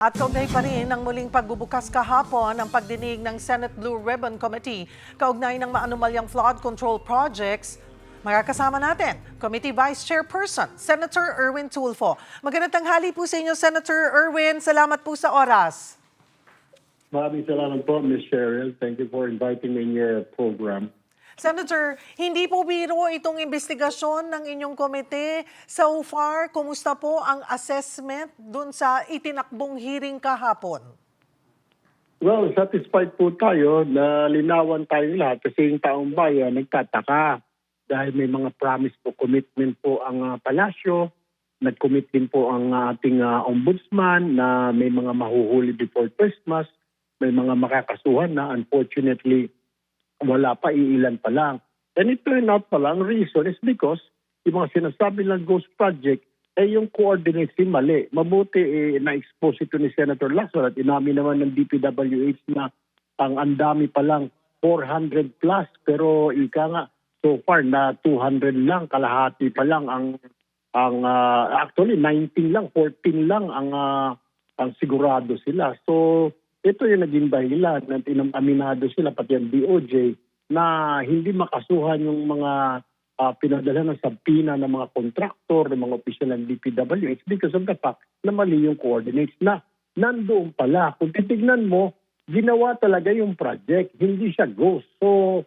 At kaugnay pa rin ang muling pagbubukas kahapon ng pagdinig ng Senate Blue Ribbon Committee kaugnay ng maanumalyang flood control projects. Makakasama natin, Committee Vice Chairperson, Senator Erwin Tulfo. Magandang tanghali po sa inyo, Senator Erwin. Salamat po sa oras. Maraming salamat po, Ms. Cheryl. Thank you for inviting me in your program. Senator, hindi po biro itong investigasyon ng inyong komite. So far, kumusta po ang assessment dun sa itinakbong hearing kahapon? Well, satisfied po tayo na linawan tayo lahat kasi yung taong bayan nagtataka dahil may mga promise po, commitment po ang palasyo. Nag-commit din po ang ating ombudsman na may mga mahuhuli before Christmas. May mga makakasuhan na unfortunately wala pa, iilan pa lang. And it turned out pala, ang reason is because yung mga sinasabi ng Ghost Project, yung coordinates mali. Mabuti na-expose ito ni Senator Lacson at inamin naman ng DPWH na ang dami pa lang 400 plus. Pero ika nga, so far na 200 lang, kalahati pa lang actually 19 lang, 14 lang ang sigurado sila. So ito yung naging dahilan na aminado sila pati ang DOJ na hindi makasuhan yung mga pinadala ng sabpina ng mga kontraktor, ng mga opisyal ng DPWH because of the fact na mali yung coordinates na nandoon pala. Kung titignan mo, ginawa talaga yung project, hindi siya ghost. So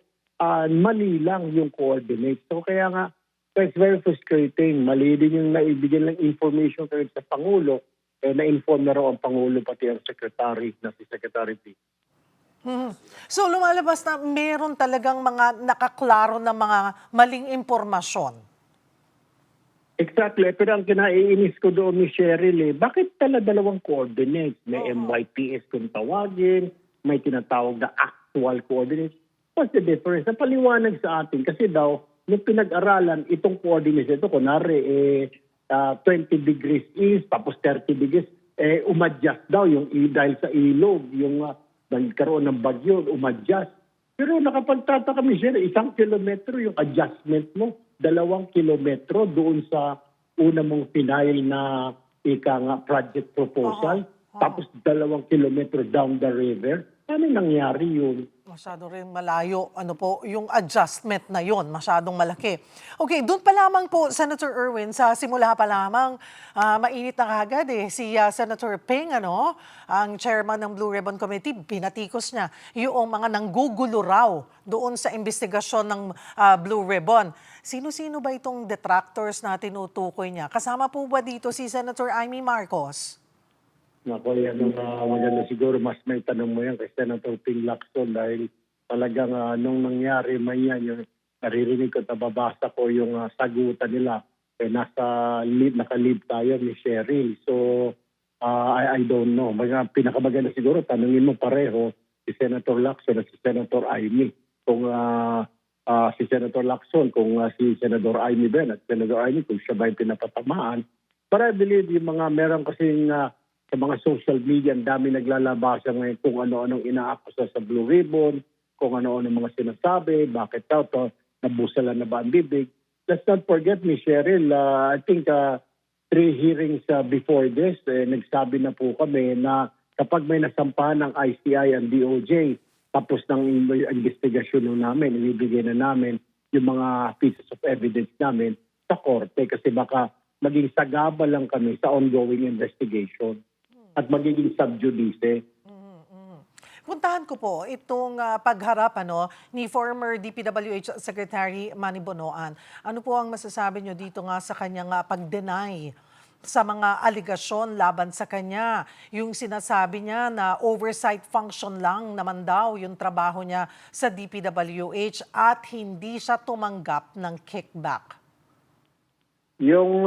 mali lang yung coordinates. So kaya nga, it's very frustrating. Mali din yung naibigyan ng information kayo sa Pangulo. Na-inform na raw ang Pangulo pati ang Secretary na si Secretary P. So lumalabas na meron talagang mga nakaklaro na mga maling impormasyon. Exactly. Pero ang kinaiinis ko doon ni Cheryl, bakit dalawang coordinates? May MYPS kung tawagin, may tinatawag na actual coordinates. What's the difference? Napaliwanag sa atin kasi daw, nung pinag-aralan, itong coordinates ito, kunwari, 20 degrees east, tapos 30 degrees, umadjust daw yung dahil sa ilog, yung nagkaroon ng bagyo, umadjust. Pero nakapagtata kami, sir, 1 kilometro yung adjustment mo, 2 kilometro doon sa una mong final na project proposal, tapos 2 kilometro down the river. Ano nangyari yun? Masyado rin malayo, yung adjustment na yon, masyadong malaki. Okay, doon pa lamang po, Senator Erwin, sa simula pa lamang, mainit na kagad si Senator Ping, ang chairman ng Blue Ribbon Committee, pinatikos niya yung mga nanggugulo raw doon sa investigasyon ng Blue Ribbon. Sino-sino ba itong detractors na tinutukoy niya? Kasama po ba dito si Senator Amy Marcos? Naku, yan ang maganda siguro. Mas may tanong mo yan kay Senator Ping Lacson dahil talagang nung nangyari man yan, yung naririnig ko, nababasa ko yung sagutan nila. Naka-lead tayo ni Cheryl. So, I don't know. Pinakamaganda siguro, tanungin mo pareho si Senator Lacson at si Senator Amy. Kung si Senator Lacson, kung si Senator Amy Ben at Senator Amy, kung siya ba yung pinapatamaan. But I believe yung mga meron kasing sa mga social media, ang dami naglalabasa ngayon kung ano-anong inaakusa sa Blue Ribbon, kung ano-anong mga sinasabi, bakit daw to, nabusalan na ba ang bibig. Let's not forget, Ms. Cheryl, I think 3 hearings before this, nagsabi na po kami na kapag may nasampahan ng ICI and DOJ, tapos ng investigasyon namin, ibibigay na namin yung mga pieces of evidence namin sa korte kasi baka maging sagaba lang kami sa ongoing investigation at magiging sub-judice. Puntahan ko po itong pagharap ni former DPWH Secretary Manny Bonoan. Ano po ang masasabi nyo dito nga sa kanyang pag-deny sa mga aligasyon laban sa kanya? Yung sinasabi niya na oversight function lang naman daw yung trabaho niya sa DPWH at hindi siya tumanggap ng kickback. Yung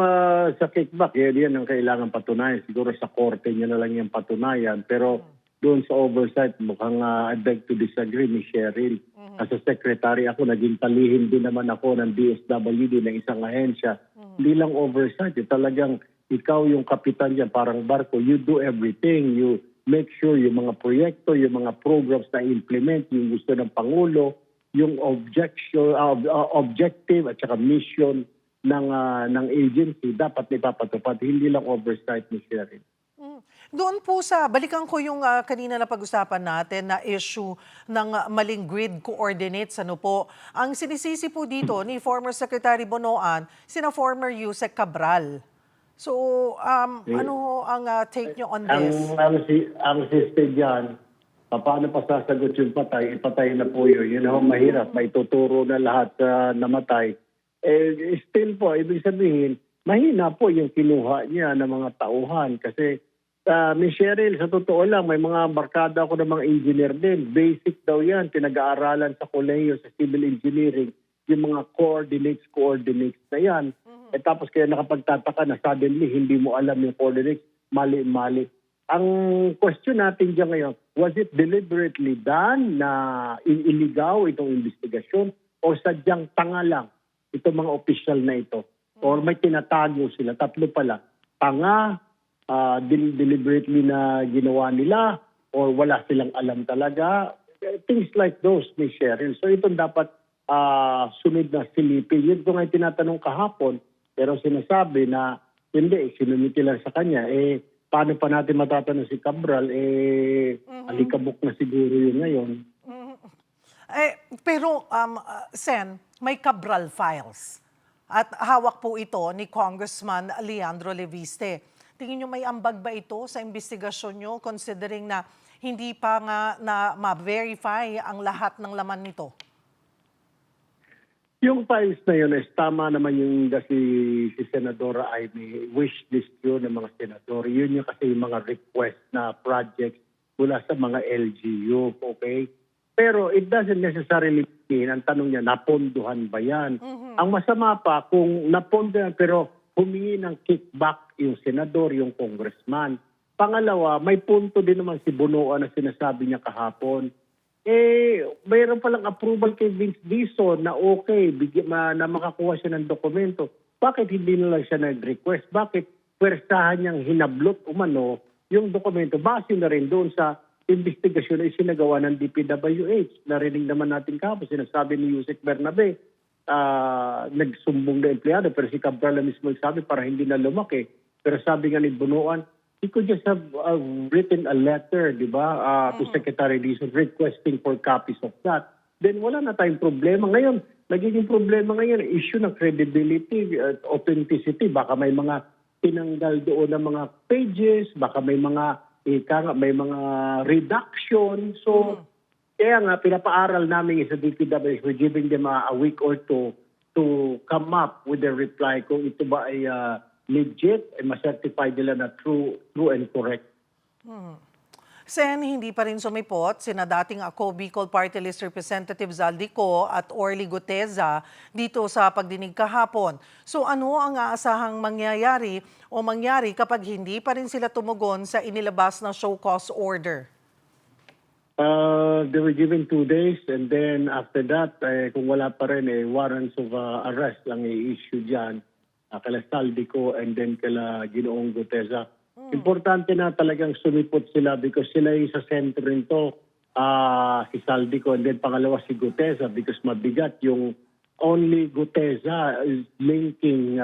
sa kickback, yan ang kailangan patunayan. Siguro sa korte niya na lang yung patunayan. Pero doon sa oversight, mukhang I beg to disagree, Ms. Cheryl. As a secretary ako, naging talihim din naman ako ng DSWD ng isang ahensya. Hindi lang oversight, talagang ikaw yung kapitan niya, parang barko. You do everything. You make sure yung mga proyekto, yung mga programs na implement, yung gusto ng Pangulo, yung objective at saka mission ng agency dapat ipapatupad, hindi lang oversight ni Cheryl. Doon po sa balikan ko yung, kanina na pag-usapan natin na issue ng, maling grid coordinates, ano po. Ang sinisisi po dito ni former Secretary Bonoan, sina former Yusek Cabral. So, ano ho ang, take nyo on this? Ang system diyan, paano pa sasagot yung patay? Ipatay na po yun. Yun ho, mahirap. May tuturo na lahat sa namatay. Still po, ibig sabihin, mahina po yung kinuha niya ng mga tauhan. Kasi, Miss Cheryl, sa totoo lang, may mga barkada ako ng mga engineer din. Basic daw yan. Pinag-aaralan sa kolehiyo, sa civil engineering. Yung mga coordinates na yan. Tapos kaya nakapagtataka na suddenly hindi mo alam yung coordinates, mali-mali. Ang question natin dyan ngayon, was it deliberately done na iligaw itong investigasyon o sadyang tanga lang itong mga official na ito? Or may tinatago sila, tatlo pala. Tanga, deliberately na ginawa nila, or wala silang alam talaga. Things like those, Ms. Cheryl. So itong dapat sunod na silipin. Yun ko nga tinatanong kahapon, pero sinasabi na hindi, sinuniti lang sa kanya. Paano pa natin matatanong si Cabral? Alikabok na siguro yun ngayon. Pero, Sen, may Cabral files. At hawak po ito ni Congressman Leandro Leviste. Tingin nyo may ambag ba ito sa investigasyon nyo considering na hindi pa nga na ma-verify ang lahat ng laman nito? Yung files na yun, tama naman yung si Senadora Amy, wish list yun ng mga senador. Yun yung kasi yung mga request na projects mula sa mga LGU, okay? Pero it doesn't necessarily mean, ang tanong niya, napondohan ba yan? Ang masama pa, kung napondohan pero humingi ng kickback yung senador, yung congressman. Pangalawa, may punto din naman si Bonoan na sinasabi niya kahapon. Mayroon palang approval kay Vince Dizon na okay, na makakuha siya ng dokumento. Bakit hindi na lang siya nag-request? Bakit pwersahan niyang hinablot umano yung dokumento? Base na rin doon sa investigasyon na isinagawa ng DPWH. Narinig naman natin kahapon, sinasabi ni Yusek Bernabe, nagsumbong na empleyado, pero si Cabral mismo sabi para hindi na lumaki. Pero sabi nga ni Bonoan, he could just have written a letter, di ba, to Secretary Dizon requesting for copies of that. Then wala na tayong problema. Ngayon, nagiging problema ngayon, issue ng credibility, authenticity. Baka may mga tinanggal doon ng mga pages, baka may mga reduction. So, kaya nga, pinapaaral namin sa DPWH, we're giving them a week or two to come up with a reply kung ito ba ay legit, ay ma-certify nila na true and correct. Sen, hindi pa rin sumipot sina dating ako Bicol Party List Representative Zaldico at Orly Guteza dito sa pagdinig kahapon. So ano ang aasahang mangyayari kapag hindi pa rin sila tumugon sa inilabas na show cause order? They were given 2 days and then after that, kung wala pa rin, warrants of arrest lang i-issue dyan. Kala Saldico and then kala Ginoong Guteza. Importante na talagang sumipot sila because sila yung sa center nito, si Saldico and then pangalawa si Guteza because mabigat yung only Guteza is linking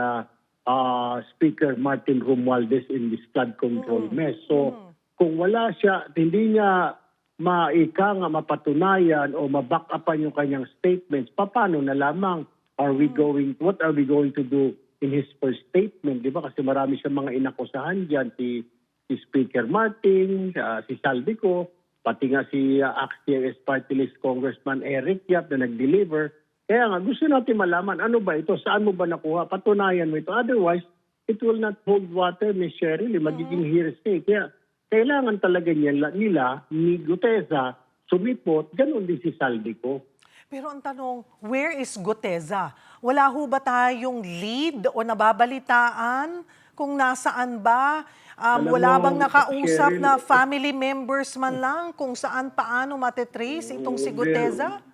Speaker Martin Romualdez in this flood control mess. So kung wala siya, hindi niya mapatunayan o ma-back upan yung kanyang statements, paano na lamang what are we going to do in his first statement, di ba? Kasi marami siyang mga inakusahan dyan, si Speaker Martin, si Saldico, pati nga si ACT-CIS Party List Congressman Eric Yap na nag-deliver. Kaya nga, gusto natin malaman, ano ba ito? Saan mo ba nakuha? Patunayan mo ito. Otherwise, it will not hold water, Ms. Cheryl. Magiging hearsay. Kaya kailangan talaga nila, ni Guteza, sumipot, ganun din si Saldico. Pero ang tanong, where is Guteza? Wala ho ba tayong lead o nababalitaan kung nasaan ba? Wala bang nakausap na family members man lang kung saan paano matetrace itong si Guteza?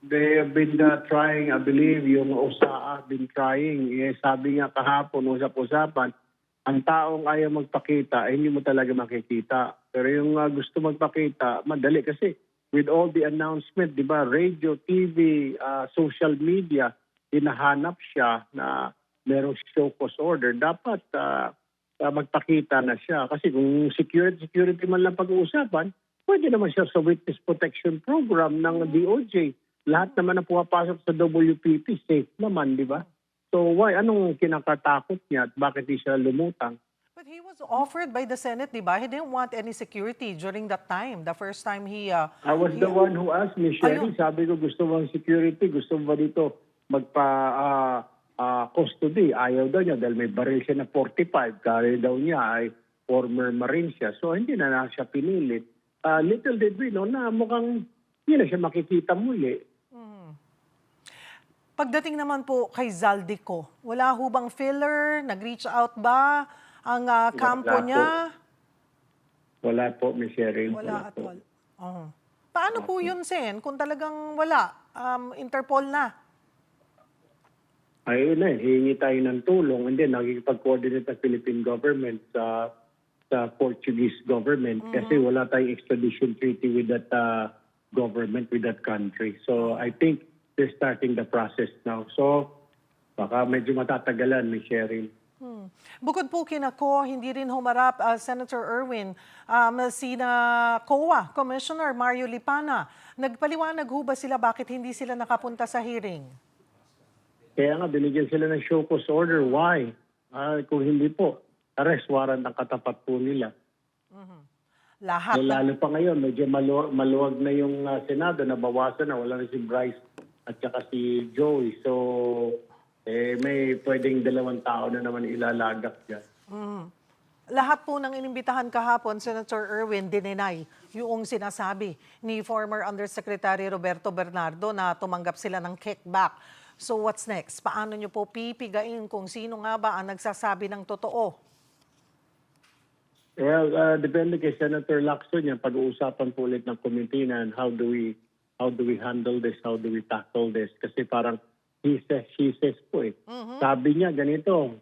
They have been trying, I believe, yung OSA have been trying. Sabi nga kahapon, usap-usapan, ang taong ayaw magpakita, hindi mo talaga makikita. Pero yung gusto magpakita, madali kasi with all the announcement, di ba, radio, TV, social media, hinahanap siya na merong show cause order. Dapat magpakita na siya. Kasi kung security man lang pag-uusapan, pwede naman siya sa Witness Protection Program ng DOJ. Lahat naman na pumapasok sa WPP, safe naman, di ba? So why? Anong kinakatakot niya at bakit di siya lumutang? But he was offered by the Senate, di ba? He didn't want any security during that time, the first time he... I was the one who asked me, Sherry, sabi ko gusto mo ang security, gusto mo ba dito custody? Ayaw daw niya dahil may baril siya na 45. Kaya daw niya ay former Marine siya. So hindi na siya pinilit. Little did we know na mukhang hindi na siya makikita muli. Pagdating naman po kay Zaldico, wala ho bang filler? Nag-reach out ba ang kampo Wala niya? Wala po, Miss Sherry. Wala at po. all. Oh. Paano po yun, Sen? Kung talagang wala, Interpol na. Ayun na, hihingi tayo ng tulong. And then, nakikipag-coordinate ang Philippine government sa Portuguese government kasi wala tayong extradition treaty with that government, with that country. So, I think they're starting the process now. So, baka medyo matatagalan, Ms. Sherry. Bukod po kinako, hindi rin humarap Senator Erwin, sina COA, Commissioner Mario Lipana. Nagpaliwanag ho ba sila bakit hindi sila nakapunta sa hearing? Kaya nga, binigyan sila ng show cause order. Why? Kung hindi po, arrest warrant ang katapat po nila. Lahat. Lalo pa ngayon, medyo maluwag na yung Senado, nabawasan na, wala na si Bryce at saka si Joey. So, may pwedeng 2 tao na naman ilalagak dyan. Lahat po ng inimbitahan kahapon, Senator Erwin, dinenay yung sinasabi ni former Undersecretary Roberto Bernardo na tumanggap sila ng kickback. So what's next? Paano nyo po pipigain kung sino nga ba ang nagsasabi ng totoo? Well, depende kay Senator Lacson yan. Pag-uusapan po ulit ng committee na how do we handle this, how do we tackle this. Kasi parang he says, she says po eh. Sabi niya ganito,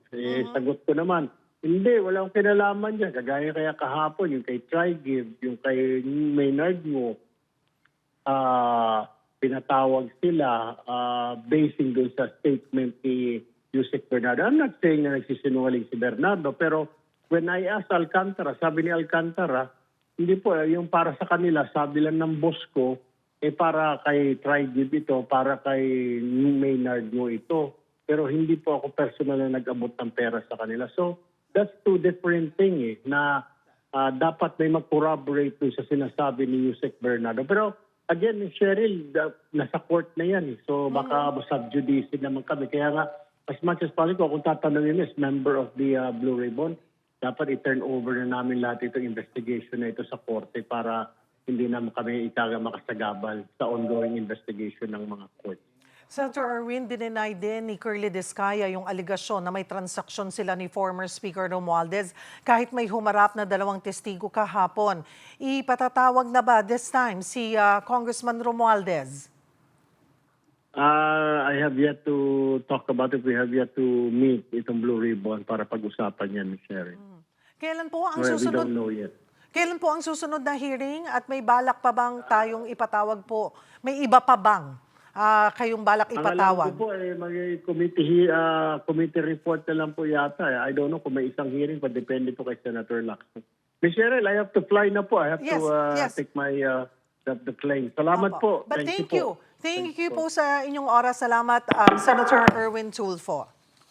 sagot ko naman, hindi, wala akong kinalaman dyan. Kagaya kaya kahapon, yung kay Trigive, yung kay Maynard mo, pinatawag sila basing doon sa statement ni Yusek Bernardo. I'm not saying na nagsisinungaling si Bernardo, pero when I asked Alcantara, sabi ni Alcantara, hindi po, yung para sa kanila, sabi lang ng boss ko, para kay Trigive ito, para kay Maynard mo ito. Pero hindi po ako personal na nag-abot ng pera sa kanila. So, that's two different things na dapat may mag-corroborate sa sinasabi ni Yusek Bernardo. Pero again, Cheryl, nasa court na yan. So baka sub-judice naman kami. Kaya nga, as much as possible, kung tatanungin is member of the Blue Ribbon, dapat i-turn over na namin lahat itong investigation na ito sa korte para hindi naman kami makasagabal sa ongoing investigation ng mga court. Senator Erwin, dinenay din ni Curly Descaya yung aligasyon na may transaksyon sila ni former Speaker Romualdez kahit may humarap na 2 testigo kahapon. Ipatatawag na ba this time si Congressman Romualdez? I have yet to talk about it. We have yet to meet itong Blue Ribbon para pag-usapan yan, Ms. Sherry. Kailan po ang We susunod? don't know yet. Kailan po ang susunod na hearing at may balak pa bang tayong ipatawag po? May iba pa bang kayong balak ipatawag? Ang alam ko po, may committee report na lang po yata. I don't know kung may isang hearing, pa depende po kay Senator Lacson. Ms. Cheryl, I have to fly na po. I have to take my the plane. Salamat po. But thank you. Po. Thank you po sa inyong oras. Salamat, Senator Erwin Tulfo.